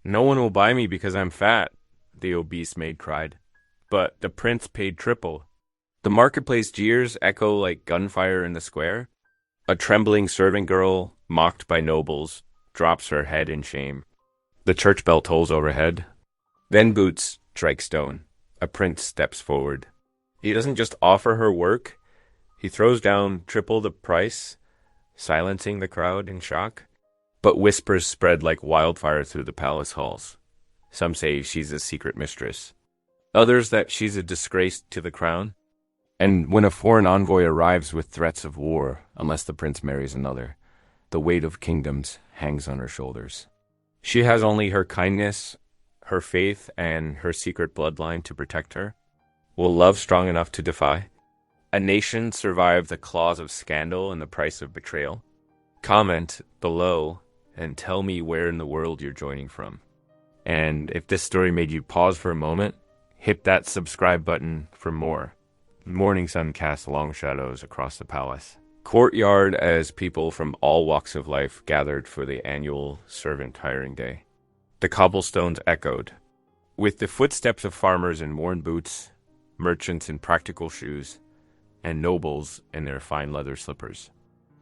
No one will buy me because I'm fat, the obese maid cried. But the prince paid triple. The marketplace jeers echo like gunfire in the square. A trembling servant girl, mocked by nobles, drops her head in shame. The church bell tolls overhead. Then boots strike stone. A prince steps forward. He doesn't just offer her work. He throws down triple the price, silencing the crowd in shock. But whispers spread like wildfire through the palace halls. Some say she's a secret mistress. Others that she's a disgrace to the crown. And when a foreign envoy arrives with threats of war, unless the prince marries another, the weight of kingdoms hangs on her shoulders. She has only her kindness, her faith, and her secret bloodline to protect her. Will love strong enough to defy? A nation survive the claws of scandal and the price of betrayal? Comment below and tell me where in the world you're joining from. And if this story made you pause for a moment, hit that subscribe button for more. Morning sun casts long shadows across the palace courtyard as people from all walks of life gathered for the annual servant hiring day. The cobblestones echoed, with the footsteps of farmers in worn boots, merchants in practical shoes, and nobles in their fine leather slippers.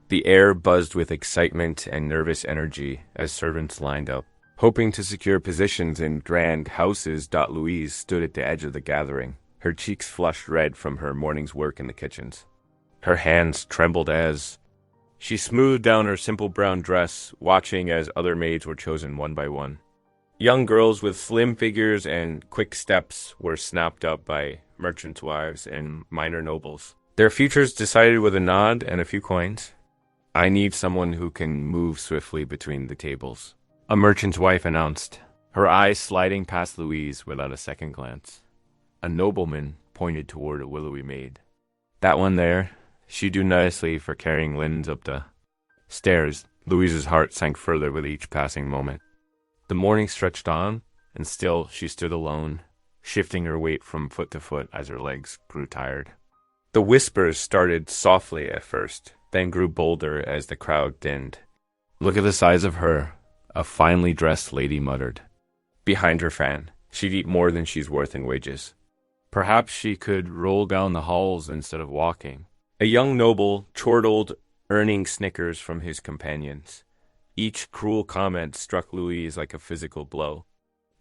The air buzzed with excitement and nervous energy as servants lined up, hoping to secure positions in grand houses. Louise stood at the edge of the gathering, her cheeks flushed red from her morning's work in the kitchens. Her hands trembled as she smoothed down her simple brown dress, watching as other maids were chosen one by one. Young girls with slim figures and quick steps were snapped up by merchants' wives and minor nobles. Their futures decided with a nod and a few coins. I need someone who can move swiftly between the tables, a merchant's wife announced, her eyes sliding past Louise without a second glance. A nobleman pointed toward a willowy maid. That one there, she'd do nicely for carrying linens up the stairs. Louise's heart sank further with each passing moment. The morning stretched on, and still she stood alone, shifting her weight from foot to foot as her legs grew tired. The whispers started softly at first, then grew bolder as the crowd thinned. Look at the size of her, a finely dressed lady muttered. Behind her fan, she'd eat more than she's worth in wages. Perhaps she could roll down the halls instead of walking. A young noble chortled, earning snickers from his companions. Each cruel comment struck Louise like a physical blow.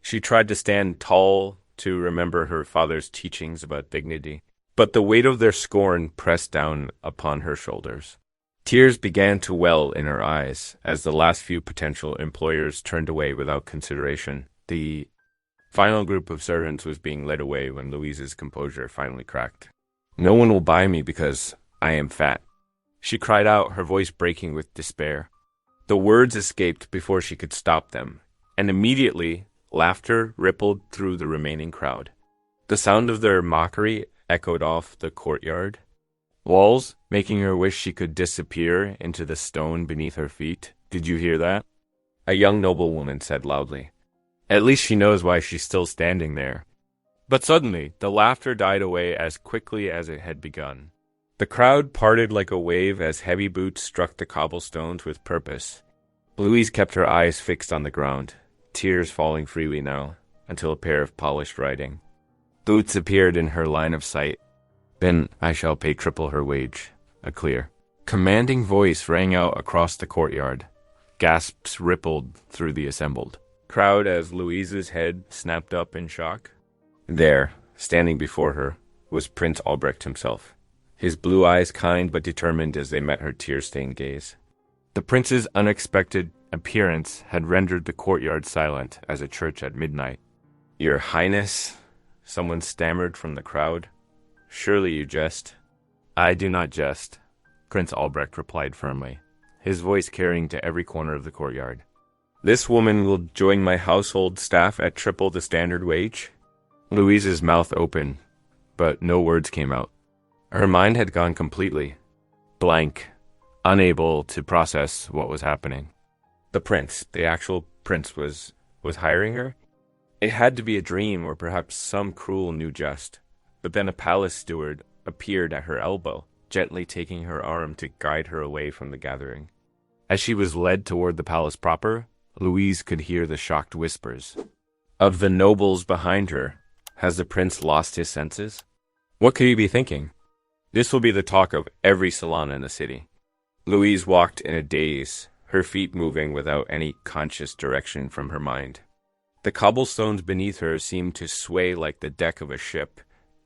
She tried to stand tall to remember her father's teachings about dignity, but the weight of their scorn pressed down upon her shoulders. Tears began to well in her eyes as the last few potential employers turned away without consideration. The final group of servants was being led away when Louise's composure finally cracked. No one will buy me because I am fat, she cried out, her voice breaking with despair. The words escaped before she could stop them, and immediately laughter rippled through the remaining crowd. The sound of their mockery echoed off the courtyard walls, making her wish she could disappear into the stone beneath her feet. Did you hear that? A young noblewoman said loudly. At least she knows why she's still standing there. But suddenly, the laughter died away as quickly as it had begun. The crowd parted like a wave as heavy boots struck the cobblestones with purpose. Louise kept her eyes fixed on the ground, tears falling freely now, until a pair of polished riding boots appeared in her line of sight. Then I shall pay triple her wage. A clear, commanding voice rang out across the courtyard. Gasps rippled through the assembled crowd as Louise's head snapped up in shock. There, standing before her, was Prince Albrecht himself, his blue eyes kind but determined as they met her tear-stained gaze. The prince's unexpected appearance had rendered the courtyard silent as a church at midnight. Your Highness, someone stammered from the crowd. Surely you jest. I do not jest, Prince Albrecht replied firmly, his voice carrying to every corner of the courtyard. This woman will join my household staff at triple the standard wage? Louise's mouth opened, but no words came out. Her mind had gone completely blank, unable to process what was happening. The prince, the actual prince, was hiring her? It had to be a dream or perhaps some cruel new jest. But then a palace steward appeared at her elbow, gently taking her arm to guide her away from the gathering. As she was led toward the palace proper, Louise could hear the shocked whispers of the nobles behind her. Has the prince lost his senses? What could he be thinking? This will be the talk of every salon in the city. Louise walked in a daze, her feet moving without any conscious direction from her mind. The cobblestones beneath her seemed to sway like the deck of a ship,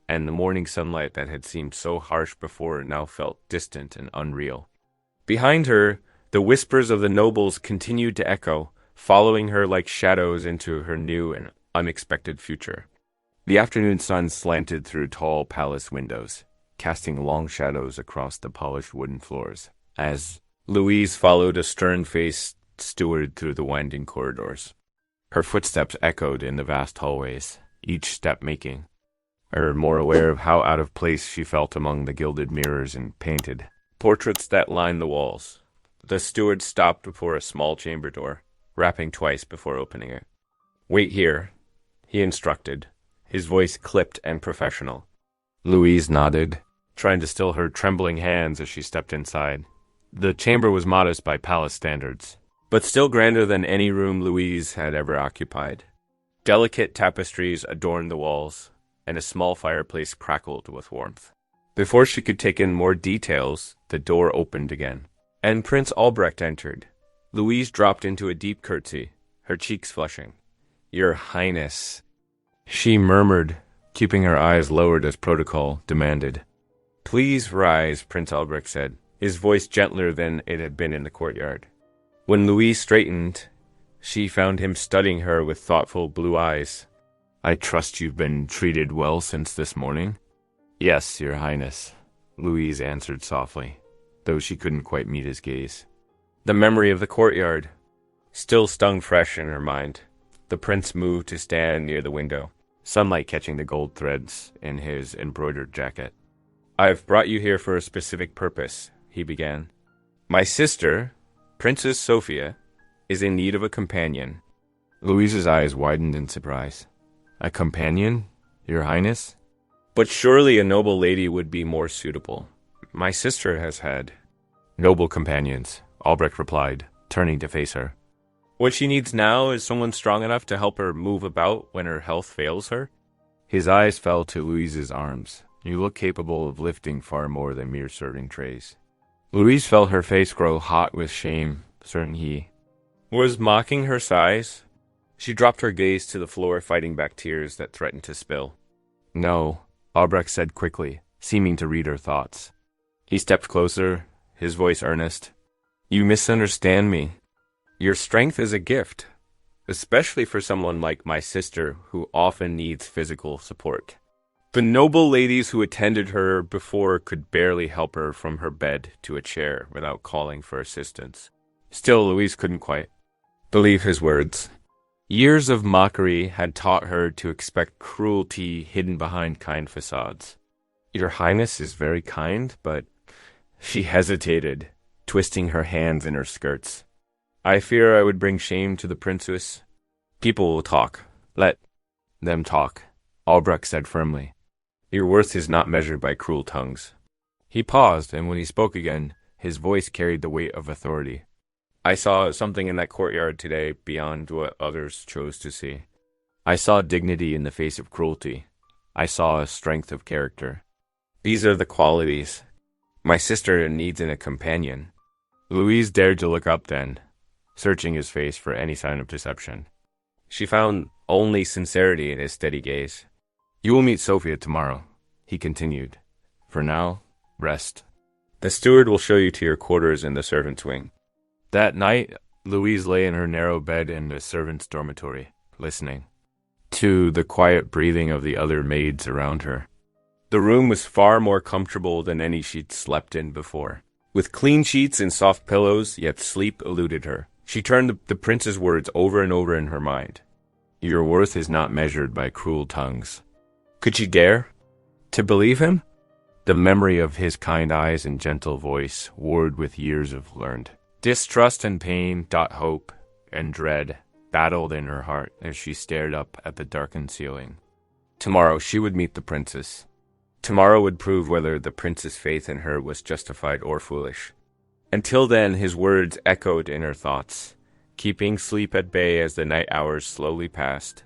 and the morning sunlight that had seemed so harsh before now felt distant and unreal. Behind her, the whispers of the nobles continued to echo, following her like shadows into her new and unexpected future. The afternoon sun slanted through tall palace windows, casting long shadows across the polished wooden floors, as Louise followed a stern-faced steward through the winding corridors. Her footsteps echoed in the vast hallways, each step making her more aware of how out of place she felt among the gilded mirrors and painted portraits that lined the walls. The steward stopped before a small chamber door, rapping twice before opening it. "Wait here," he instructed, his voice clipped and professional. Louise nodded, trying to still her trembling hands as she stepped inside. The chamber was modest by palace standards, but still grander than any room Louise had ever occupied. Delicate tapestries adorned the walls, and a small fireplace crackled with warmth. Before she could take in more details, the door opened again, and Prince Albrecht entered. Louise dropped into a deep curtsy, her cheeks flushing. "Your Highness," she murmured, keeping her eyes lowered as protocol demanded. "Please rise," Prince Albrecht said, his voice gentler than it had been in the courtyard. When Louise straightened, she found him studying her with thoughtful blue eyes. "I trust you've been treated well since this morning?" "Yes, Your Highness," Louise answered softly, though she couldn't quite meet his gaze. The memory of the courtyard still stung fresh in her mind. The prince moved to stand near the window, sunlight catching the gold threads in his embroidered jacket. "I've brought you here for a specific purpose," he began. "My sister, Princess Sophia, is in need of a companion." Louise's eyes widened in surprise. "A companion, Your Highness?" "But surely a noble lady would be more suitable. My sister has had noble companions," Albrecht replied, turning to face her. "What she needs now is someone strong enough to help her move about when her health fails her." His eyes fell to Louise's arms. "You look capable of lifting far more than mere serving trays." Louise felt her face grow hot with shame, certain he was mocking her size. She dropped her gaze to the floor, fighting back tears that threatened to spill. "No," Albrecht said quickly, seeming to read her thoughts. He stepped closer, his voice earnest. "You misunderstand me. Your strength is a gift, especially for someone like my sister who often needs physical support. The noble ladies who attended her before could barely help her from her bed to a chair without calling for assistance." Still, Louise couldn't quite believe his words. Years of mockery had taught her to expect cruelty hidden behind kind facades. "Your Highness is very kind, but—" She hesitated, twisting her hands in her skirts. "I fear I would bring shame to the princess." "People will talk. Let them talk," Albrecht said firmly. "Your worth is not measured by cruel tongues." He paused, and when he spoke again, his voice carried the weight of authority. "I saw something in that courtyard today beyond what others chose to see. I saw dignity in the face of cruelty. I saw a strength of character. These are the qualities my sister needs in a companion." Louise dared to look up then, searching his face for any sign of deception. She found only sincerity in his steady gaze. "You will meet Sophia tomorrow," he continued. "For now, rest. The steward will show you to your quarters in the servants' wing." That night, Louise lay in her narrow bed in the servants' dormitory, listening to the quiet breathing of the other maids around her. The room was far more comfortable than any she'd slept in before. With clean sheets and soft pillows, yet sleep eluded her. She turned the prince's words over and over in her mind. "Your worth is not measured by cruel tongues." Could she dare to believe him? The memory of his kind eyes and gentle voice, warred with years of learned distrust and pain, hope and dread, battled in her heart as she stared up at the darkened ceiling. Tomorrow she would meet the princess. Tomorrow would prove whether the prince's faith in her was justified or foolish. Until then, his words echoed in her thoughts, keeping sleep at bay as the night hours slowly passed.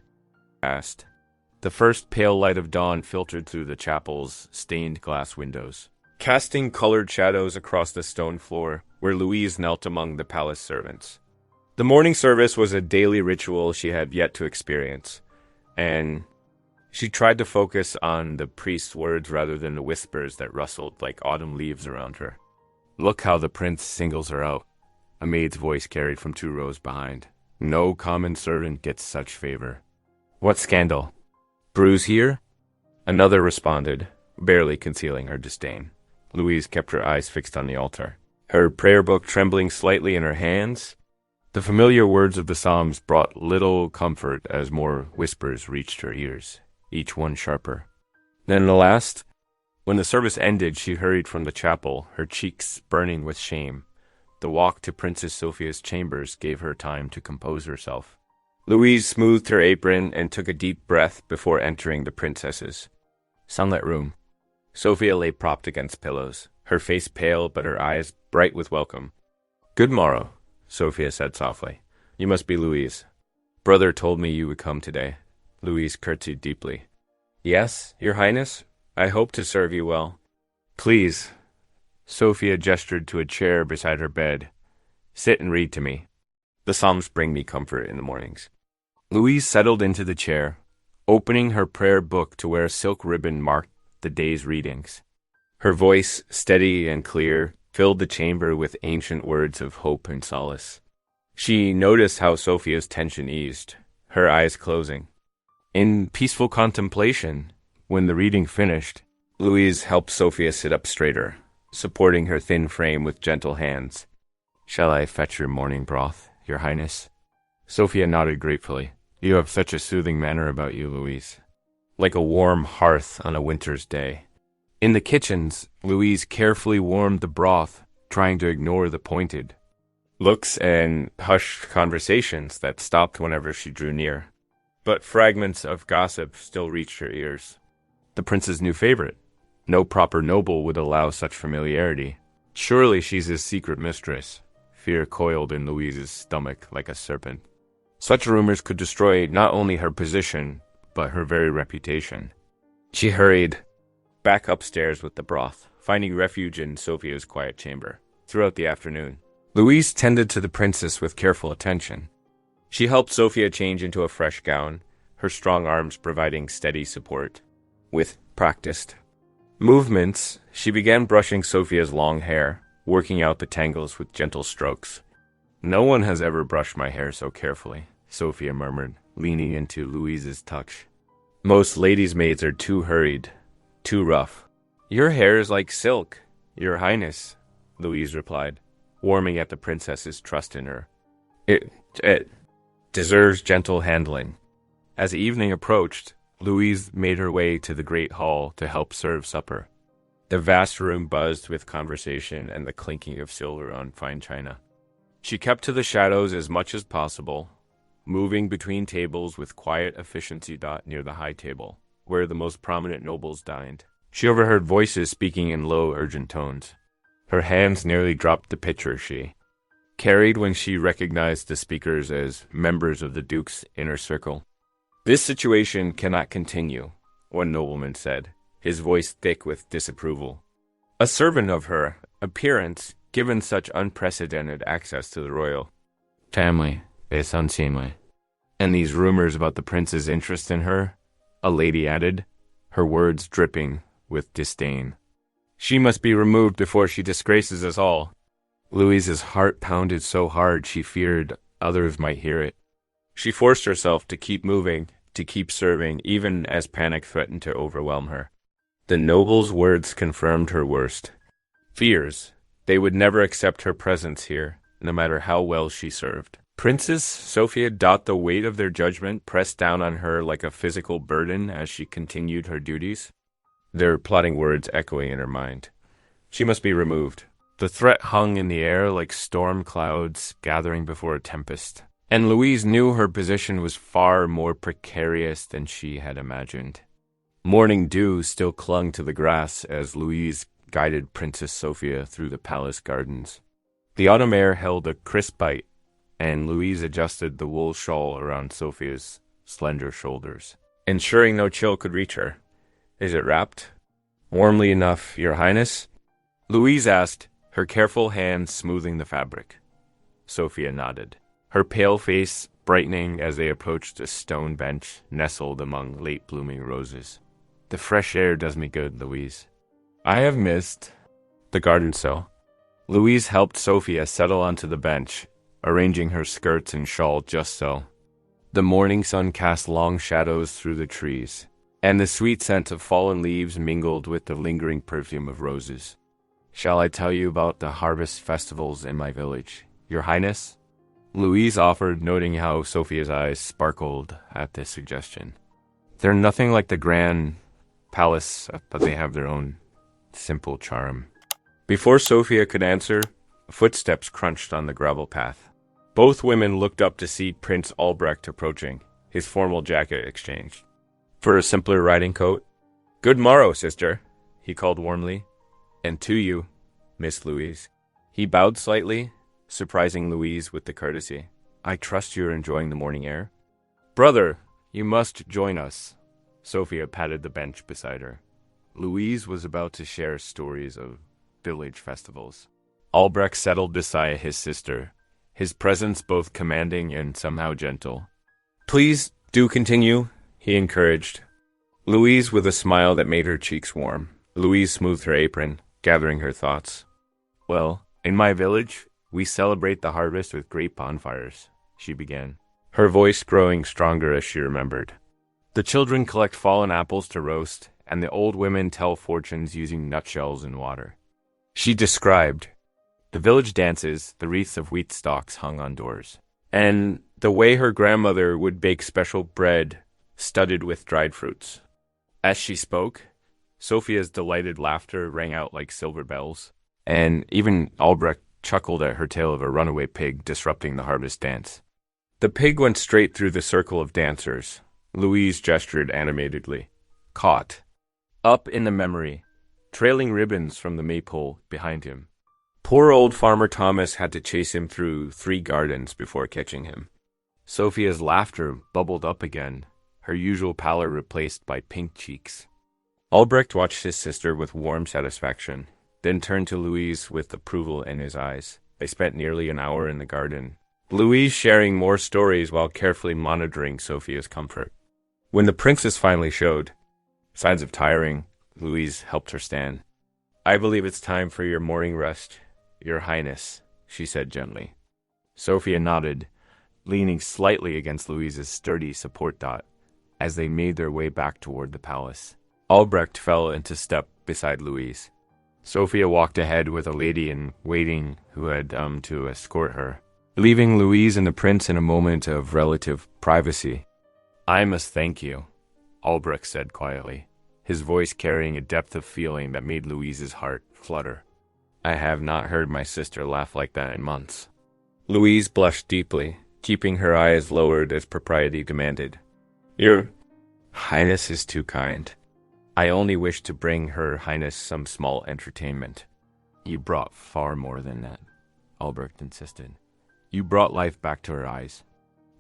The first pale light of dawn filtered through the chapel's stained glass windows, casting colored shadows across the stone floor where Louise knelt among the palace servants. The morning service was a daily ritual she had yet to experience, and she tried to focus on the priest's words rather than the whispers that rustled like autumn leaves around her. "Look how the prince singles her out," a maid's voice carried from 2 rows behind. "No common servant gets such favor." "What scandal? Bruise here?" Another responded, barely concealing her disdain. Louise kept her eyes fixed on the altar, her prayer book trembling slightly in her hands. The familiar words of the Psalms brought little comfort as more whispers reached her ears, each one sharper. Then the last, when the service ended, she hurried from the chapel, her cheeks burning with shame. The walk to Princess Sophia's chambers gave her time to compose herself. Louise smoothed her apron and took a deep breath before entering the princess's sunlit room. Sophia lay propped against pillows, her face pale but her eyes bright with welcome. "Good morrow," Sophia said softly. "You must be Louise. Brother told me you would come today." Louise curtsied deeply. "Yes, Your Highness. I hope to serve you well." "Please." Sophia gestured to a chair beside her bed. "Sit and read to me. The Psalms bring me comfort in the mornings." Louise settled into the chair, opening her prayer book to where a silk ribbon marked the day's readings. Her voice, steady and clear, filled the chamber with ancient words of hope and solace. She noticed how Sophia's tension eased, her eyes closing. In peaceful contemplation, when the reading finished, Louise helped Sophia sit up straighter, supporting her thin frame with gentle hands. "Shall I fetch your morning broth, Your Highness?" Sophia nodded gratefully. "You have such a soothing manner about you, Louise. Like a warm hearth on a winter's day." In the kitchens, Louise carefully warmed the broth, trying to ignore the pointed looks and hushed conversations that stopped whenever she drew near. But fragments of gossip still reached her ears. The prince's new favorite. No proper noble would allow such familiarity. Surely she's his secret mistress. Fear coiled in Louise's stomach like a serpent. Such rumors could destroy not only her position, but her very reputation. She hurried back upstairs with the broth, finding refuge in Sophia's quiet chamber. Throughout the afternoon, Louise tended to the princess with careful attention. She helped Sophia change into a fresh gown, her strong arms providing steady support. With practiced movements, she began brushing Sophia's long hair, working out the tangles with gentle strokes. "No one has ever brushed my hair so carefully," Sophia murmured, leaning into Louise's touch. "Most ladies' maids are too hurried, too rough." "Your hair is like silk, Your Highness," Louise replied, warming at the princess's trust in her. It deserves gentle handling." As evening approached, Louise made her way to the great hall to help serve supper. The vast room buzzed with conversation and the clinking of silver on fine china. She kept to the shadows as much as possible, moving between tables with quiet efficiency near the high table, where the most prominent nobles dined. She overheard voices speaking in low, urgent tones. Her hands nearly dropped the pitcher she carried when she recognized the speakers as members of the Duke's inner circle. "This situation cannot continue," one nobleman said, his voice thick with disapproval. A servant of her appearance, given such unprecedented access to the royal family, is unseemly. "And these rumors about the prince's interest in her," a lady added, her words dripping with disdain. "She must be removed before she disgraces us all." Louise's heart pounded so hard she feared others might hear it. She forced herself to keep moving, to keep serving, even as panic threatened to overwhelm her. The noble's words confirmed her worst fears. They would never accept her presence here, no matter how well she served. Princess Sophia, the weight of their judgment pressed down on her like a physical burden as she continued her duties. Their plotting words echoing in her mind. She must be removed. The threat hung in the air like storm clouds gathering before a tempest. And Louise knew her position was far more precarious than she had imagined. Morning dew still clung to the grass as Louise guided Princess Sophia through the palace gardens. The autumn air held a crisp bite, and Louise adjusted the wool shawl around Sophia's slender shoulders, ensuring no chill could reach her. "Is it wrapped warmly enough, Your Highness?" Louise asked, her careful hands smoothing the fabric. Sophia nodded, her pale face brightening as they approached a stone bench nestled among late-blooming roses. "The fresh air does me good, Louise. I have missed the garden so." Louise helped Sophia settle onto the bench, arranging her skirts and shawl just so. The morning sun cast long shadows through the trees, and the sweet scent of fallen leaves mingled with the lingering perfume of roses. "Shall I tell you about the harvest festivals in my village, Your Highness?" Louise offered, noting how Sophia's eyes sparkled at this suggestion. "They're nothing like the grand palace, but they have their own simple charm." Before Sophia could answer, footsteps crunched on the gravel path. Both women looked up to see Prince Albrecht approaching, his formal jacket exchanged for a simpler riding coat. "Good morrow, sister," he called warmly. "And to you, Miss Louise." He bowed slightly, surprising Louise with the courtesy. "I trust you're enjoying the morning air." "Brother, you must join us." Sophia patted the bench beside her. Louise was about to share stories of village festivals. Albrecht settled beside his sister, his presence both commanding and somehow gentle. "Please do continue," he encouraged. Louise with a smile that made her cheeks warm. Louise smoothed her apron, gathering her thoughts. "Well, in my village, we celebrate the harvest with great bonfires," she began, her voice growing stronger as she remembered. "The children collect fallen apples to roast, and the old women tell fortunes using nutshells and water." She described the village dances, the wreaths of wheat stalks hung on doors, and the way her grandmother would bake special bread studded with dried fruits. As she spoke, Sophia's delighted laughter rang out like silver bells, and even Albrecht chuckled at her tale of a runaway pig disrupting the harvest dance. The pig went straight through the circle of dancers. Louise gestured animatedly. "Caught. Up in the memory, trailing ribbons from the maypole behind him. Poor old Farmer Thomas had to chase him through 3 gardens before catching him." Sophia's laughter bubbled up again, her usual pallor replaced by pink cheeks. Albrecht watched his sister with warm satisfaction, then turned to Louise with approval in his eyes. They spent nearly an hour in the garden, Louise sharing more stories while carefully monitoring Sophia's comfort. When the princess finally showed signs of tiring, Louise helped her stand. "I believe it's time for your morning rest, Your Highness," she said gently. Sophia nodded, leaning slightly against Louise's sturdy support dot as they made their way back toward the palace. Albrecht fell into step beside Louise. Sophia walked ahead with a lady in waiting who had to escort her, leaving Louise and the prince in a moment of relative privacy. "I must thank you," Albrecht said quietly, his voice carrying a depth of feeling that made Louise's heart flutter. "I have not heard my sister laugh like that in months." Louise blushed deeply, keeping her eyes lowered as propriety demanded. "Your Highness is too kind. I only wish to bring Her Highness some small entertainment." "You brought far more than that," Albrecht insisted. "You brought life back to her eyes."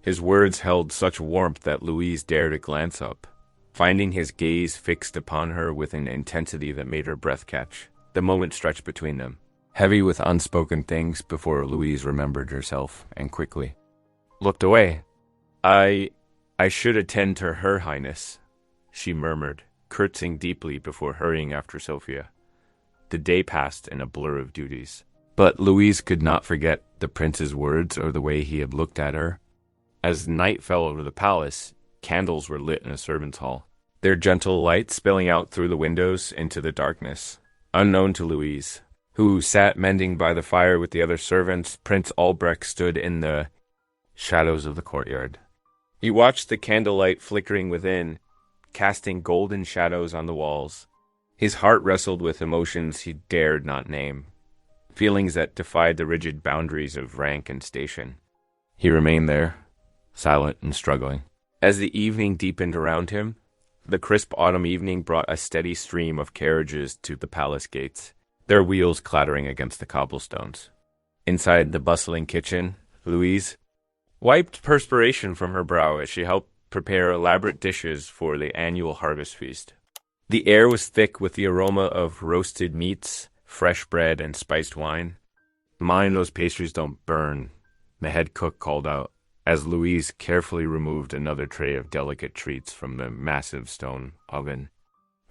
His words held such warmth that Louise dared a glance up, finding his gaze fixed upon her with an intensity that made her breath catch. The moment stretched between them, heavy with unspoken things before Louise remembered herself and quickly looked away. I should attend to Her Highness," she murmured, curtsying deeply before hurrying after Sophia. The day passed in a blur of duties, but Louise could not forget the prince's words or the way he had looked at her. As night fell over the palace, candles were lit in a servants' hall, their gentle light spilling out through the windows into the darkness. Unknown to Louise, who sat mending by the fire with the other servants, Prince Albrecht stood in the shadows of the courtyard. He watched the candlelight flickering within, casting golden shadows on the walls. His heart wrestled with emotions he dared not name, feelings that defied the rigid boundaries of rank and station. He remained there, silent and struggling. As the evening deepened around him, the crisp autumn evening brought a steady stream of carriages to the palace gates, their wheels clattering against the cobblestones. Inside the bustling kitchen, Louise, wiped perspiration from her brow as she helped prepare elaborate dishes for the annual harvest feast. The air was thick with the aroma of roasted meats, fresh bread, and spiced wine. "Mind those pastries don't burn," the head cook called out, as Louise carefully removed another tray of delicate treats from the massive stone oven.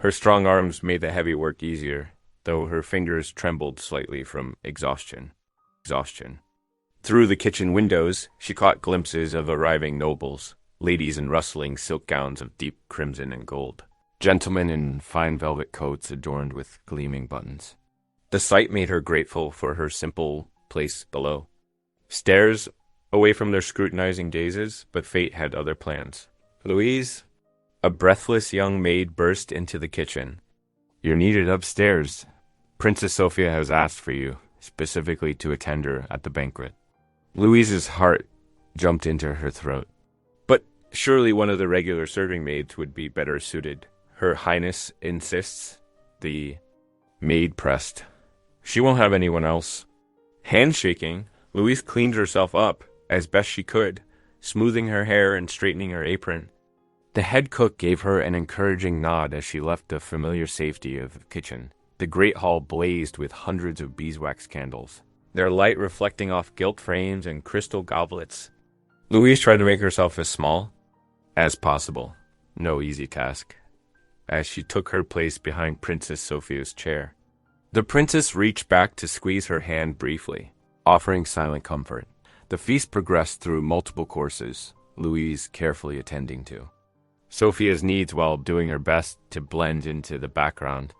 Her strong arms made the heavy work easier, though her fingers trembled slightly from exhaustion. Through the kitchen windows, she caught glimpses of arriving nobles, ladies in rustling silk gowns of deep crimson and gold, gentlemen in fine velvet coats adorned with gleaming buttons. The sight made her grateful for her simple place below. Stairs away from their scrutinizing gazes, but fate had other plans. "Louise," a breathless young maid burst into the kitchen. "You're needed upstairs. Princess Sophia has asked for you, specifically to attend her at the banquet." Louise's heart jumped into her throat. But surely one of the regular serving maids would be better suited. "Her Highness insists," the maid pressed. "She won't have anyone else." Handshaking, Louise cleaned herself up as best she could, smoothing her hair and straightening her apron. The head cook gave her an encouraging nod as she left the familiar safety of the kitchen. The great hall blazed with hundreds of beeswax candles, their light reflecting off gilt frames and crystal goblets. Louise tried to make herself as small as possible. No easy task, as she took her place behind Princess Sophia's chair. The princess reached back to squeeze her hand briefly, offering silent comfort. The feast progressed through multiple courses, Louise carefully attending to Sophia's needs while doing her best to blend into the background.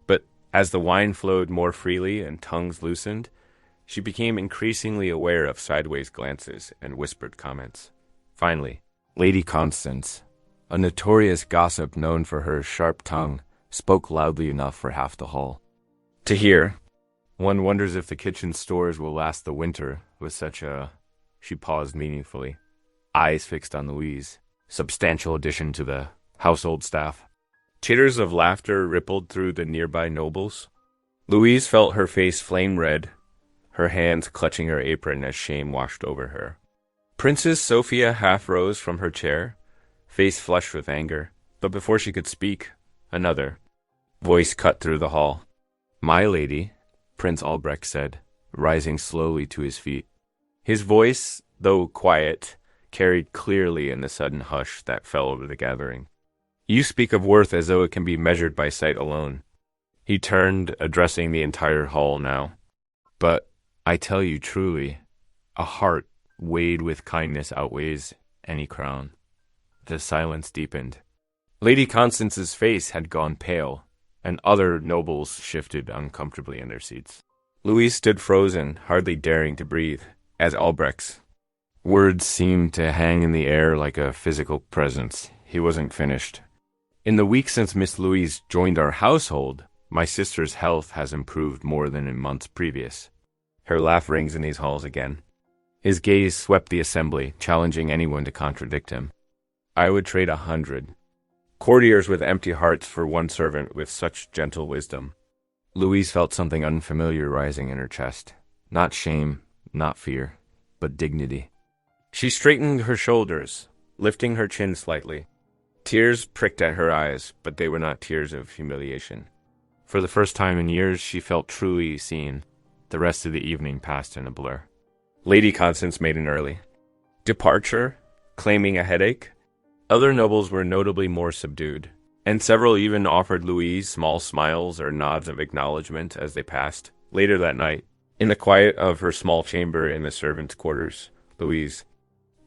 But as the wine flowed more freely and tongues loosened, she became increasingly aware of sideways glances and whispered comments. Finally, Lady Constance, a notorious gossip known for her sharp tongue, spoke loudly enough for half the hall to hear. "One wonders if the kitchen stores will last the winter with such a..." She paused meaningfully, eyes fixed on Louise. Substantial addition to the household staff. Titters of laughter rippled through the nearby nobles. Louise felt her face flame red, her hands clutching her apron as shame washed over her. Princess Sophia half rose from her chair, face flushed with anger, but before she could speak, another voice cut through the hall. "My lady," Prince Albrecht said, rising slowly to his feet. His voice, though quiet, carried clearly in the sudden hush that fell over the gathering. "You speak of worth as though it can be measured by sight alone." He turned, addressing the entire hall now. "But I tell you truly, a heart weighed with kindness outweighs any crown." The silence deepened. Lady Constance's face had gone pale, and other nobles shifted uncomfortably in their seats. Louise stood frozen, hardly daring to breathe, as Albrecht's words seemed to hang in the air like a physical presence. He wasn't finished. "In the week since Miss Louise joined our household, my sister's health has improved more than in months previous." Her laugh rings in these halls again. His gaze swept the assembly, challenging anyone to contradict him. "I would trade 100 courtiers with empty hearts for one servant with such gentle wisdom." Louise felt something unfamiliar rising in her chest. Not shame, not fear, but dignity. She straightened her shoulders, lifting her chin slightly. Tears pricked at her eyes, but they were not tears of humiliation. For the first time in years, she felt truly seen. The rest of the evening passed in a blur. Lady Constance made an early departure, claiming a headache. Other nobles were notably more subdued, and several even offered Louise small smiles or nods of acknowledgement as they passed. Later that night, in the quiet of her small chamber in the servants' quarters, Louise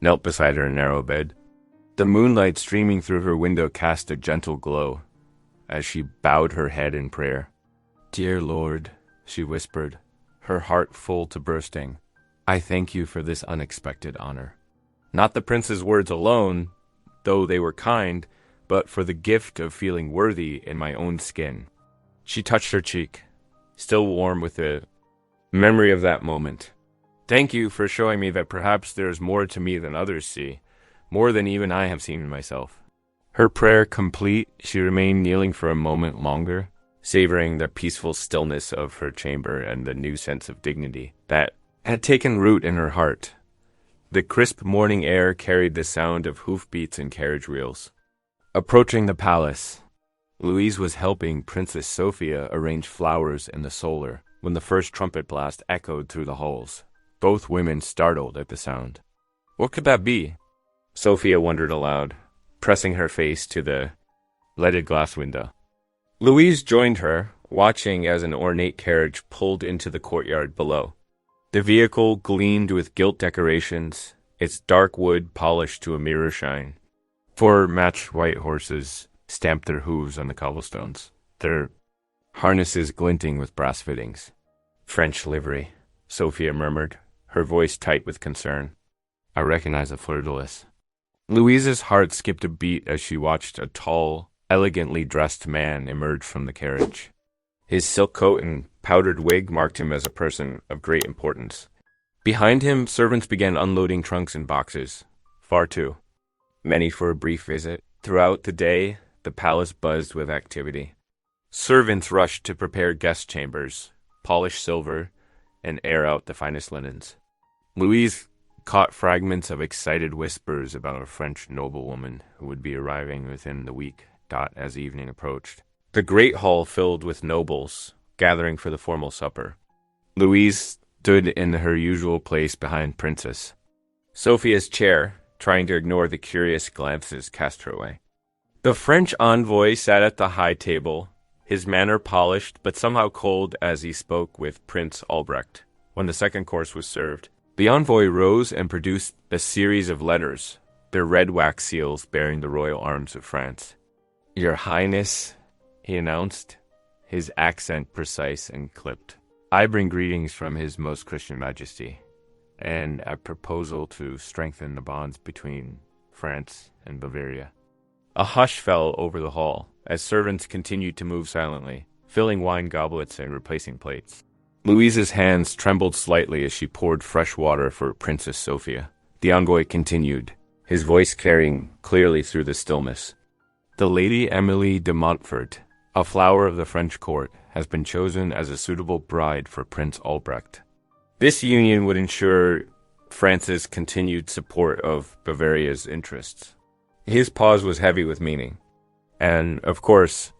knelt beside her narrow bed. The moonlight streaming through her window cast a gentle glow as she bowed her head in prayer. "Dear Lord," she whispered, her heart full to bursting, "I thank you for this unexpected honor. Not the prince's words alone, though they were kind, but for the gift of feeling worthy in my own skin." She touched her cheek, still warm with the memory of that moment. "Thank you for showing me that perhaps there is more to me than others see, more than even I have seen in myself." Her prayer complete, she remained kneeling for a moment longer, savoring the peaceful stillness of her chamber and the new sense of dignity that had taken root in her heart. The crisp morning air carried the sound of hoofbeats and carriage wheels. Approaching the palace, Louise was helping Princess Sophia arrange flowers in the solar when the first trumpet blast echoed through the halls. Both women startled at the sound. What could that be? Sophia wondered aloud, pressing her face to the leaded glass window. Louise joined her, watching as an ornate carriage pulled into the courtyard below. The vehicle gleamed with gilt decorations, its dark wood polished to a mirror shine. 4 matched white horses stamped their hooves on the cobblestones, their harnesses glinting with brass fittings. French livery, Sophia murmured, her voice tight with concern. I recognize a fleur-de-lis. Louise's heart skipped a beat as she watched a tall, elegantly dressed man emerge from the carriage. His silk coat and powdered wig marked him as a person of great importance. Behind him, servants began unloading trunks and boxes. Far too many for a brief visit. Throughout the day, the palace buzzed with activity. Servants rushed to prepare guest chambers, polish silver, and air out the finest linens. Louise caught fragments of excited whispers about a French noblewoman who would be arriving within the week, as evening approached. The great hall filled with nobles, gathering for the formal supper. Louise stood in her usual place behind Princess. Sophia's chair, trying to ignore the curious glances cast her way. The French envoy sat at the high table, his manner polished but somehow cold as he spoke with Prince Albrecht. When the second course was served, the envoy rose and produced a series of letters, their red wax seals bearing the royal arms of France. Your Highness, he announced, his accent precise and clipped. I bring greetings from His Most Christian Majesty, and a proposal to strengthen the bonds between France and Bavaria. A hush fell over the hall as servants continued to move silently, filling wine goblets and replacing plates. Louise's hands trembled slightly as she poured fresh water for Princess Sophia. The envoy continued, his voice carrying clearly through the stillness. The Lady Emily de Montfort, a flower of the French court, has been chosen as a suitable bride for Prince Albrecht. This union would ensure France's continued support of Bavaria's interests. His pause was heavy with meaning. And, of course,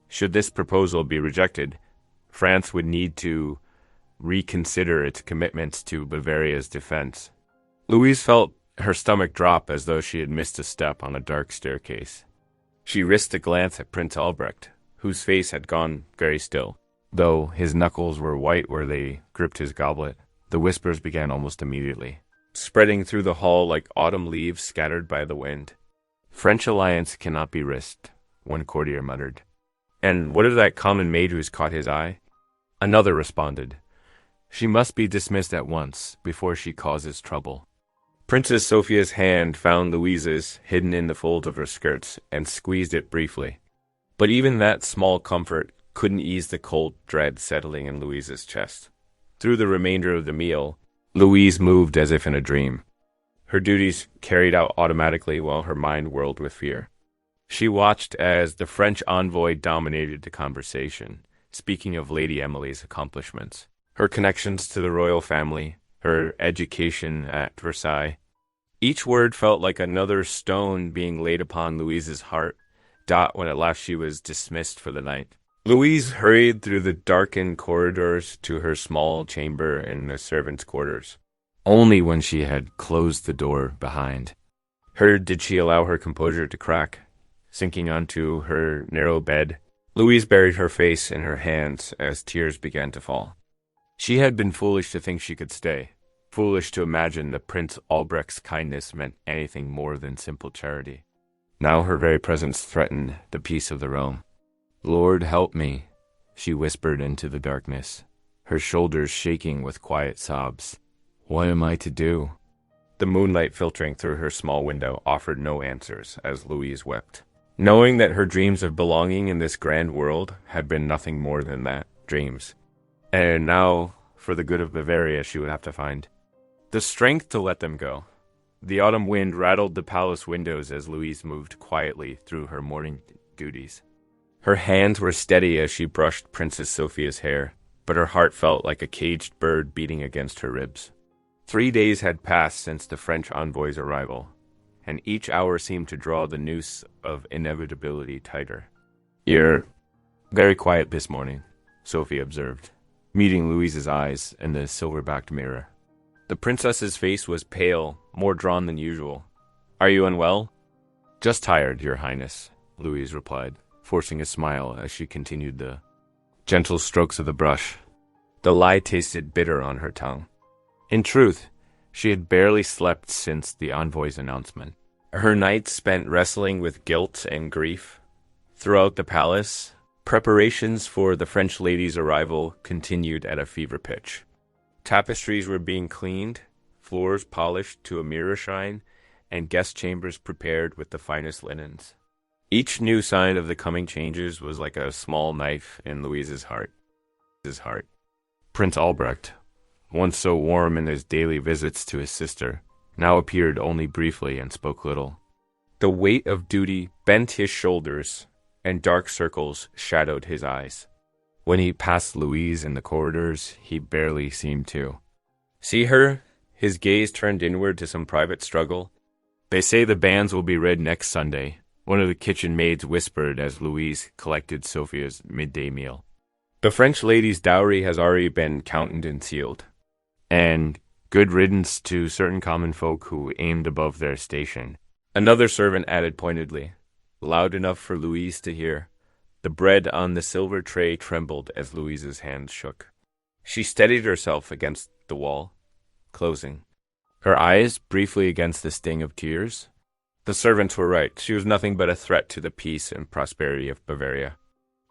should this proposal be rejected, France would need to reconsider its commitments to Bavaria's defense. Louise felt her stomach drop as though she had missed a step on a dark staircase. She risked a glance at Prince Albrecht, whose face had gone very still. Though his knuckles were white where they gripped his goblet, the whispers began almost immediately, spreading through the hall like autumn leaves scattered by the wind. French alliance cannot be risked, one courtier muttered. And what of that common maid who's caught his eye? Another responded. She must be dismissed at once, before she causes trouble. Princess Sophia's hand found Louise's, hidden in the folds of her skirts, and squeezed it briefly. But even that small comfort couldn't ease the cold dread settling in Louise's chest. Through the remainder of the meal, Louise moved as if in a dream, her duties carried out automatically while her mind whirled with fear. She watched as the French envoy dominated the conversation, speaking of Lady Emily's accomplishments, her connections to the royal family, her education at Versailles. Each word felt like another stone being laid upon Louise's heart, when at last she was dismissed for the night. Louise hurried through the darkened corridors to her small chamber in the servants' quarters. Only when she had closed the door behind her did she allow her composure to crack. Sinking onto her narrow bed, Louise buried her face in her hands as tears began to fall. She had been foolish to think she could stay, foolish to imagine that Prince Albrecht's kindness meant anything more than simple charity. Now her very presence threatened the peace of the realm. Lord, help me, she whispered into the darkness, her shoulders shaking with quiet sobs. What am I to do? The moonlight filtering through her small window offered no answers as Louise wept, knowing that her dreams of belonging in this grand world had been nothing more than that, dreams. And now, for the good of Bavaria, she would have to find the strength to let them go. The autumn wind rattled the palace windows as Louise moved quietly through her morning duties. Her hands were steady as she brushed Princess Sophia's hair, but her heart felt like a caged bird beating against her ribs. 3 days had passed since the French envoy's arrival, and each hour seemed to draw the noose of inevitability tighter. "You're very quiet this morning," Sophie observed, meeting Louise's eyes in the silver-backed mirror. The princess's face was pale, more drawn than usual. "Are you unwell?" "Just tired, Your Highness," Louise replied, forcing a smile as she continued the gentle strokes of the brush. The lie tasted bitter on her tongue. In truth, she had barely slept since the envoy's announcement. Her nights spent wrestling with guilt and grief. Throughout the palace, preparations for the French lady's arrival continued at a fever pitch. Tapestries were being cleaned, floors polished to a mirror shine, and guest chambers prepared with the finest linens. Each new sign of the coming changes was like a small knife in Louise's heart. Prince Albrecht, once so warm in his daily visits to his sister, now appeared only briefly and spoke little. The weight of duty bent his shoulders, and dark circles shadowed his eyes. When he passed Louise in the corridors, he barely seemed to see her. His gaze turned inward to some private struggle. "They say the banns will be read next Sunday," one of the kitchen maids whispered as Louise collected Sophia's midday meal. "The French lady's dowry has already been counted and sealed. And good riddance to certain common folk who aimed above their station," another servant added pointedly, loud enough for Louise to hear. The bread on the silver tray trembled as Louise's hands shook. She steadied herself against the wall, closing, her eyes briefly against the sting of tears. The servants were right. She was nothing but a threat to the peace and prosperity of Bavaria.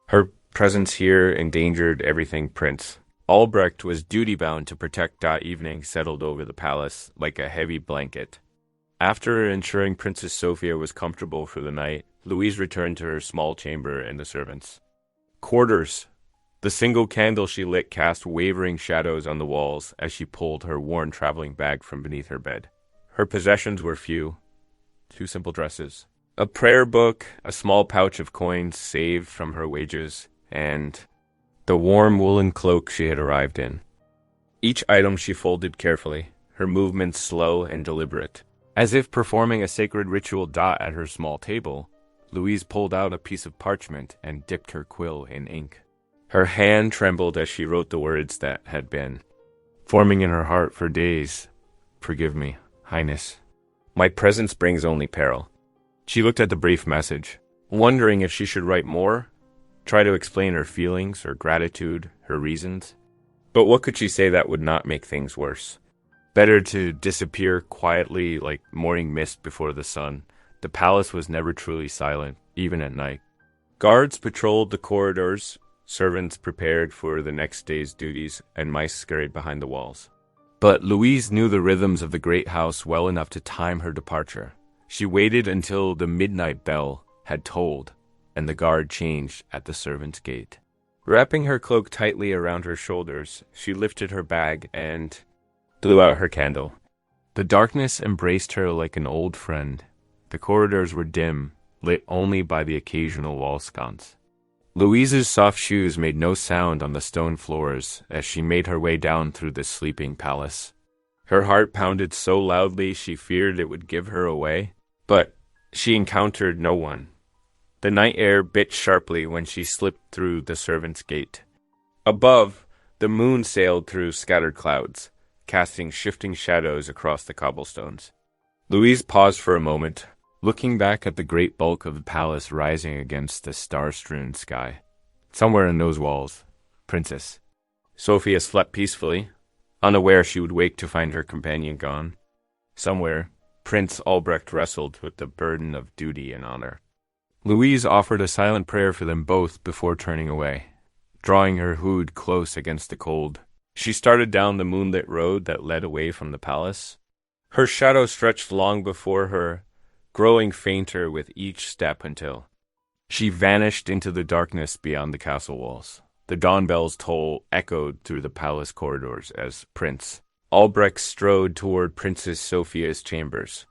Her presence here endangered everything Prince. Albrecht was duty-bound to protect that evening settled over the palace like a heavy blanket. After ensuring Princess Sophia was comfortable for the night, Louise returned to her small chamber in the servants' quarters. The single candle she lit cast wavering shadows on the walls as she pulled her worn traveling bag from beneath her bed. Her possessions were few. 2 simple dresses, a prayer book, a small pouch of coins saved from her wages, and the warm woolen cloak she had arrived in. Each item she folded carefully, her movements slow and deliberate. As if performing a sacred ritual dot at her small table, Louise pulled out a piece of parchment and dipped her quill in ink. Her hand trembled as she wrote the words that had been forming in her heart for days. "Forgive me, Highness. My presence brings only peril." She looked at the brief message, wondering if she should write more, try to explain her feelings, her gratitude, her reasons. But what could she say that would not make things worse? Better to disappear quietly like morning mist before the sun. The palace was never truly silent, even at night. Guards patrolled the corridors, servants prepared for the next day's duties, and mice scurried behind the walls. But Louise knew the rhythms of the great house well enough to time her departure. She waited until the midnight bell had tolled, and the guard changed at the servants' gate. Wrapping her cloak tightly around her shoulders, she lifted her bag and blew out her candle. The darkness embraced her like an old friend. The corridors were dim, lit only by the occasional wall sconce. Louise's soft shoes made no sound on the stone floors as she made her way down through the sleeping palace. Her heart pounded so loudly she feared it would give her away, but she encountered no one. The night air bit sharply when she slipped through the servants' gate. Above, the moon sailed through scattered clouds, casting shifting shadows across the cobblestones. Louise paused for a moment, looking back at the great bulk of the palace rising against the star-strewn sky. Somewhere in those walls, Princess Sophia slept peacefully, unaware she would wake to find her companion gone. Somewhere, Prince Albrecht wrestled with the burden of duty and honor. Louise offered a silent prayer for them both before turning away. Drawing her hood close against the cold, she started down the moonlit road that led away from the palace. Her shadow stretched long before her, growing fainter with each step until she vanished into the darkness beyond the castle walls. The dawn bell's toll echoed through the palace corridors as Prince Albrecht strode toward Princess Sophia's chambers.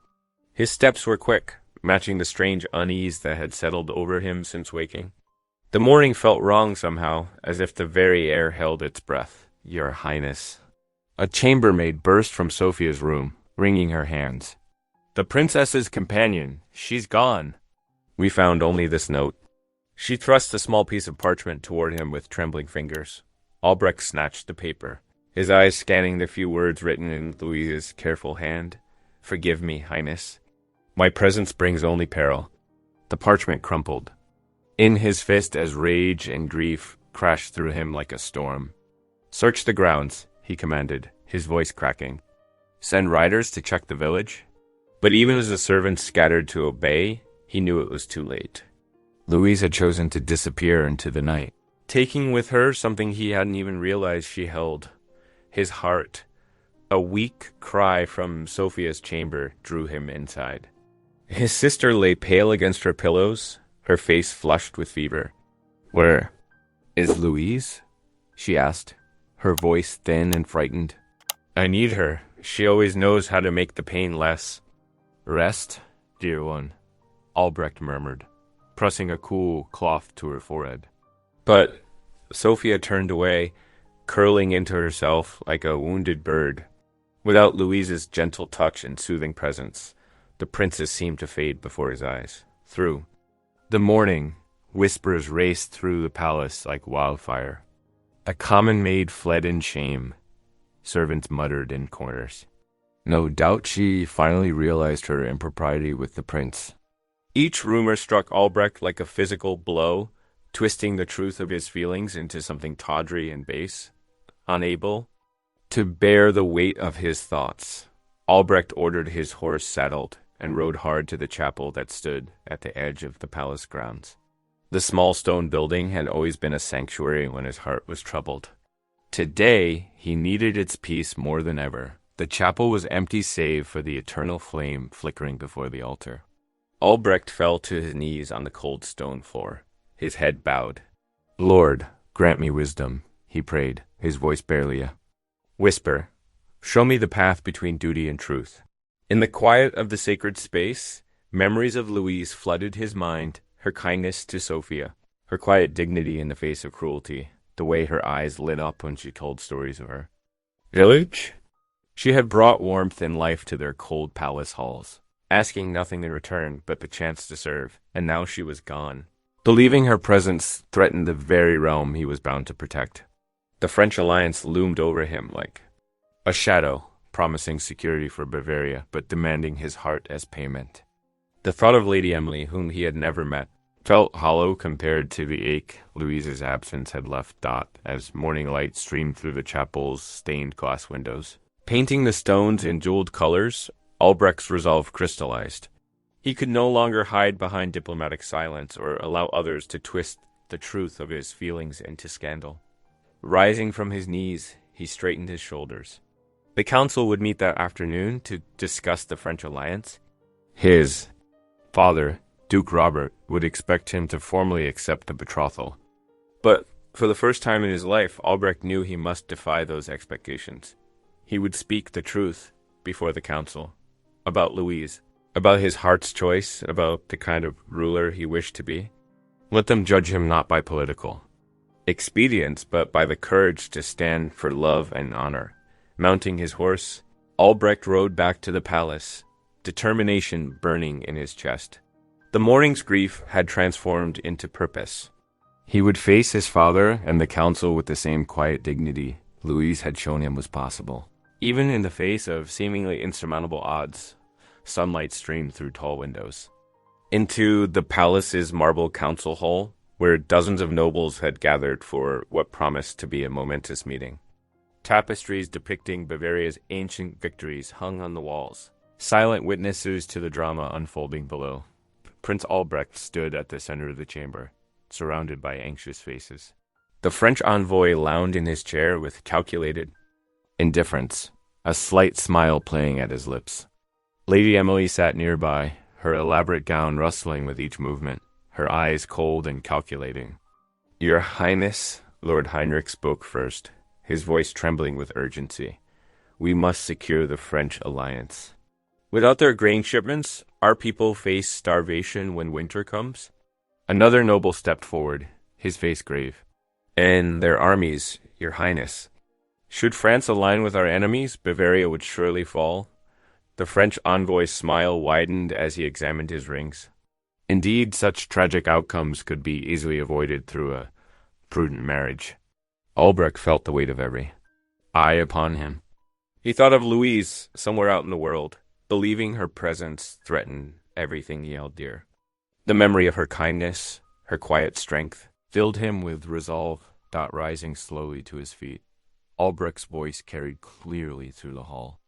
His steps were quick, matching the strange unease that had settled over him since waking. The morning felt wrong somehow, as if the very air held its breath. "Your Highness." A chambermaid burst from Sophia's room, wringing her hands. The princess's companion. She's gone. We found only this note. She thrust a small piece of parchment toward him with trembling fingers. Albrecht snatched the paper, his eyes scanning the few words written in Louise's careful hand. Forgive me, Highness. My presence brings only peril. The parchment crumpled in his fist as rage and grief crashed through him like a storm. Search the grounds, he commanded, his voice cracking. Send riders to check the village? But even as the servants scattered to obey, he knew it was too late. Louise had chosen to disappear into the night, taking with her something he hadn't even realized she held. His heart. A weak cry from Sophia's chamber drew him inside. His sister lay pale against her pillows, her face flushed with fever. Where is Louise? She asked, her voice thin and frightened. I need her. She always knows how to make the pain less. Rest, dear one, Albrecht murmured, pressing a cool cloth to her forehead. But Sophia turned away, curling into herself like a wounded bird. Without Louise's gentle touch and soothing presence, the princess seemed to fade before his eyes. Through the morning, whispers raced through the palace like wildfire. A common maid fled in shame. Servants muttered in corners. No doubt she finally realized her impropriety with the prince. Each rumor struck Albrecht like a physical blow, twisting the truth of his feelings into something tawdry and base. Unable to bear the weight of his thoughts, Albrecht ordered his horse saddled and rode hard to the chapel that stood at the edge of the palace grounds. The small stone building had always been a sanctuary when his heart was troubled. Today, he needed its peace more than ever. The chapel was empty save for the eternal flame flickering before the altar. Albrecht fell to his knees on the cold stone floor, his head bowed. Lord, grant me wisdom, he prayed, his voice barely a whisper. Show me the path between duty and truth. In the quiet of the sacred space, memories of Louise flooded his mind, her kindness to Sophia, her quiet dignity in the face of cruelty, the way her eyes lit up when she told stories of her village. She had brought warmth and life to their cold palace halls, asking nothing in return but the chance to serve, and now she was gone. Believing her presence threatened the very realm he was bound to protect. The French alliance loomed over him like a shadow, promising security for Bavaria, but demanding his heart as payment. The thought of Lady Emily, whom he had never met, felt hollow compared to the ache Louise's absence had left Dot as morning light streamed through the chapel's stained glass windows. Painting the stones in jeweled colors, Albrecht's resolve crystallized. He could no longer hide behind diplomatic silence or allow others to twist the truth of his feelings into scandal. Rising from his knees, he straightened his shoulders. The council would meet that afternoon to discuss the French alliance. His father, Duke Robert, would expect him to formally accept the betrothal. But for the first time in his life, Albrecht knew he must defy those expectations. He would speak the truth before the council, about Louise, about his heart's choice, about the kind of ruler he wished to be. Let them judge him not by political expedience, but by the courage to stand for love and honor. Mounting his horse, Albrecht rode back to the palace, determination burning in his chest. The morning's grief had transformed into purpose. He would face his father and the council with the same quiet dignity Louise had shown him was possible. Even in the face of seemingly insurmountable odds, sunlight streamed through tall windows. Into the palace's marble council hall, where dozens of nobles had gathered for what promised to be a momentous meeting. Tapestries depicting Bavaria's ancient victories hung on the walls, silent witnesses to the drama unfolding below. Prince Albrecht stood at the center of the chamber, surrounded by anxious faces. The French envoy lounged in his chair with calculated indifference, a slight smile playing at his lips. Lady Emily sat nearby, her elaborate gown rustling with each movement, her eyes cold and calculating. Your Highness, Lord Heinrich spoke first, his voice trembling with urgency. We must secure the French alliance. Without their grain shipments, our people face starvation when winter comes. Another noble stepped forward, his face grave. And their armies, Your Highness. Should France align with our enemies, Bavaria would surely fall. The French envoy's smile widened as he examined his rings. Indeed, such tragic outcomes could be easily avoided through a prudent marriage. Albrecht felt the weight of every eye upon him. He thought of Louise somewhere out in the world, believing her presence threatened everything he held dear. The memory of her kindness, her quiet strength, filled him with resolve. Rising slowly to his feet, Albrecht's voice carried clearly through the hall.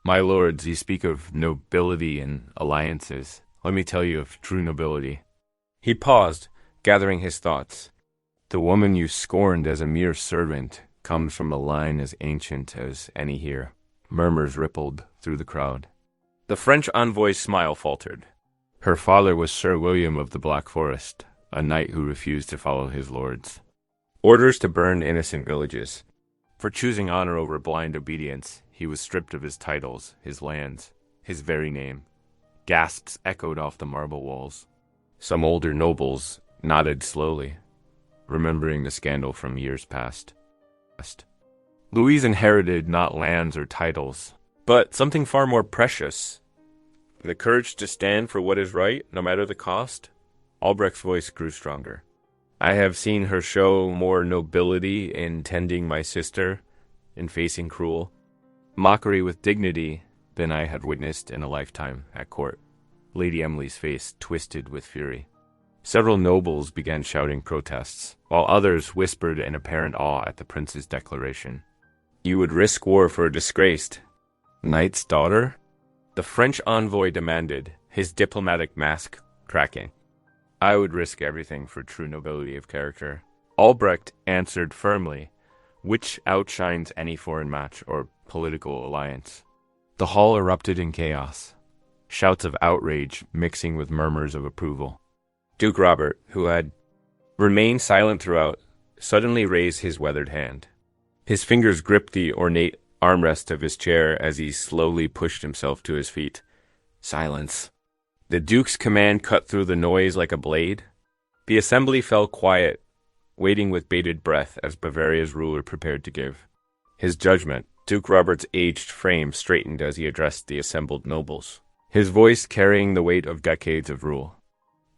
My lords, ye speak of nobility and alliances. Let me tell you of true nobility. He paused, gathering his thoughts. The woman you scorned as a mere servant comes from a line as ancient as any here. Murmurs rippled through the crowd. The French envoy's smile faltered. Her father was Sir William of the Black Forest, a knight who refused to follow his lords. Orders to burn innocent villages. For choosing honor over blind obedience, he was stripped of his titles, his lands, his very name. Gasps echoed off the marble walls. Some older nobles nodded slowly, remembering the scandal from years past. Louise inherited not lands or titles, but something far more precious. The courage to stand for what is right, no matter the cost. Albrecht's voice grew stronger. I have seen her show more nobility in tending my sister, in facing cruel mockery with dignity than I had witnessed in a lifetime at court. Lady Emily's face twisted with fury. Several nobles began shouting protests, while others whispered in apparent awe at the prince's declaration. You would risk war for a disgraced knight's daughter? The French envoy demanded, his diplomatic mask cracking. I would risk everything for true nobility of character. Albrecht answered firmly, which outshines any foreign match or political alliance. The hall erupted in chaos, shouts of outrage mixing with murmurs of approval. Duke Robert, who had remained silent throughout, suddenly raised his weathered hand. His fingers gripped the ornate armrest of his chair as he slowly pushed himself to his feet. Silence. The Duke's command cut through the noise like a blade. The assembly fell quiet, waiting with bated breath as Bavaria's ruler prepared to give his judgment. Duke Robert's aged frame straightened as he addressed the assembled nobles, his voice carrying the weight of decades of rule.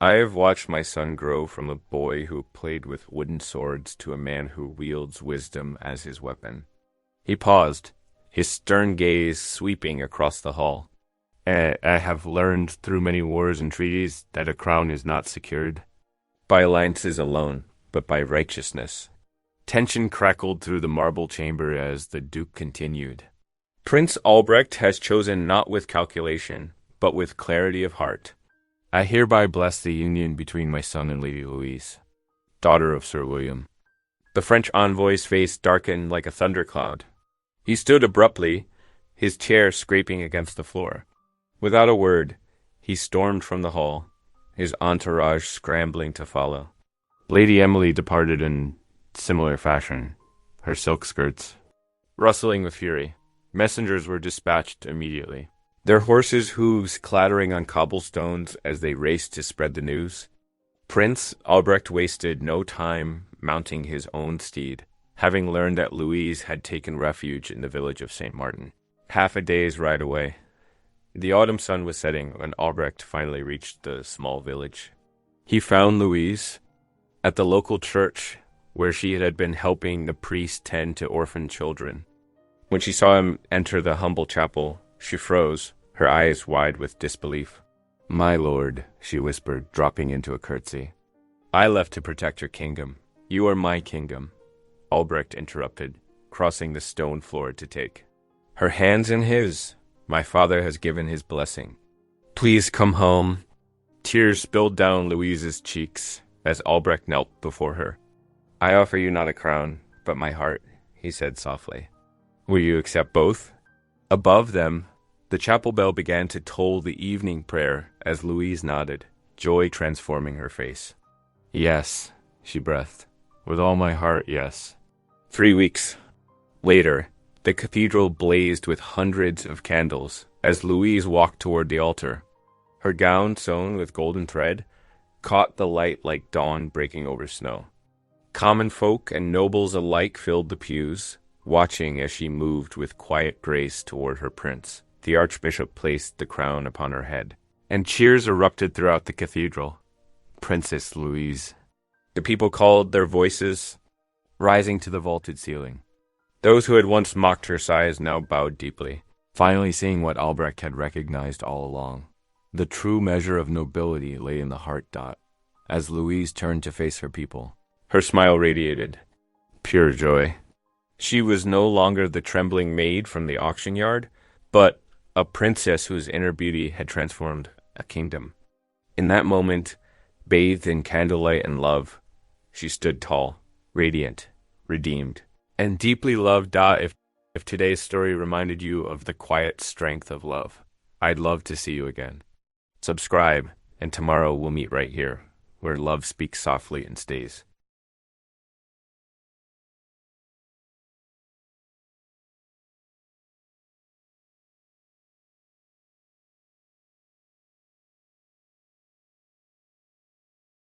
I have watched my son grow from a boy who played with wooden swords to a man who wields wisdom as his weapon. He paused, his stern gaze sweeping across the hall. I have learned through many wars and treaties that a crown is not secured by alliances alone, but by righteousness. Tension crackled through the marble chamber as the Duke continued. Prince Albrecht has chosen not with calculation, but with clarity of heart. I hereby bless the union between my son and Lady Louise, daughter of Sir William. The French envoy's face darkened like a thundercloud. He stood abruptly, his chair scraping against the floor. Without a word, he stormed from the hall, his entourage scrambling to follow. Lady Emily departed in similar fashion, her silk skirts rustling with fury. Messengers were dispatched immediately, their horses' hooves clattering on cobblestones as they raced to spread the news. Prince Albrecht wasted no time mounting his own steed, having learned that Louise had taken refuge in the village of St. Martin, half a day's ride away. The autumn sun was setting when Albrecht finally reached the small village. He found Louise at the local church where she had been helping the priest tend to orphan children. When she saw him enter the humble chapel, she froze, her eyes wide with disbelief. My lord, she whispered, dropping into a curtsy. I left to protect your kingdom. You are my kingdom, Albrecht interrupted, crossing the stone floor to take her hands in his. My father has given his blessing. Please come home. Tears spilled down Louise's cheeks as Albrecht knelt before her. I offer you not a crown, but my heart, he said softly. Will you accept both? Above them, the chapel bell began to toll the evening prayer as Louise nodded, joy transforming her face. Yes, she breathed. With all my heart, yes. 3 weeks later, the cathedral blazed with hundreds of candles as Louise walked toward the altar. Her gown, sewn with golden thread, caught the light like dawn breaking over snow. Common folk and nobles alike filled the pews, watching as she moved with quiet grace toward her prince. The archbishop placed the crown upon her head, and cheers erupted throughout the cathedral. Princess Louise. The people called, their voices rising to the vaulted ceiling. Those who had once mocked her size now bowed deeply, finally seeing what Albrecht had recognized all along. The true measure of nobility lay in the heart. As Louise turned to face her people, her smile radiated pure joy. She was no longer the trembling maid from the auction yard, but a princess whose inner beauty had transformed a kingdom. In that moment, bathed in candlelight and love, she stood tall, radiant, redeemed, and deeply loved. If today's story reminded you of the quiet strength of love, I'd love to see you again. Subscribe, and tomorrow we'll meet right here, where love speaks softly and stays.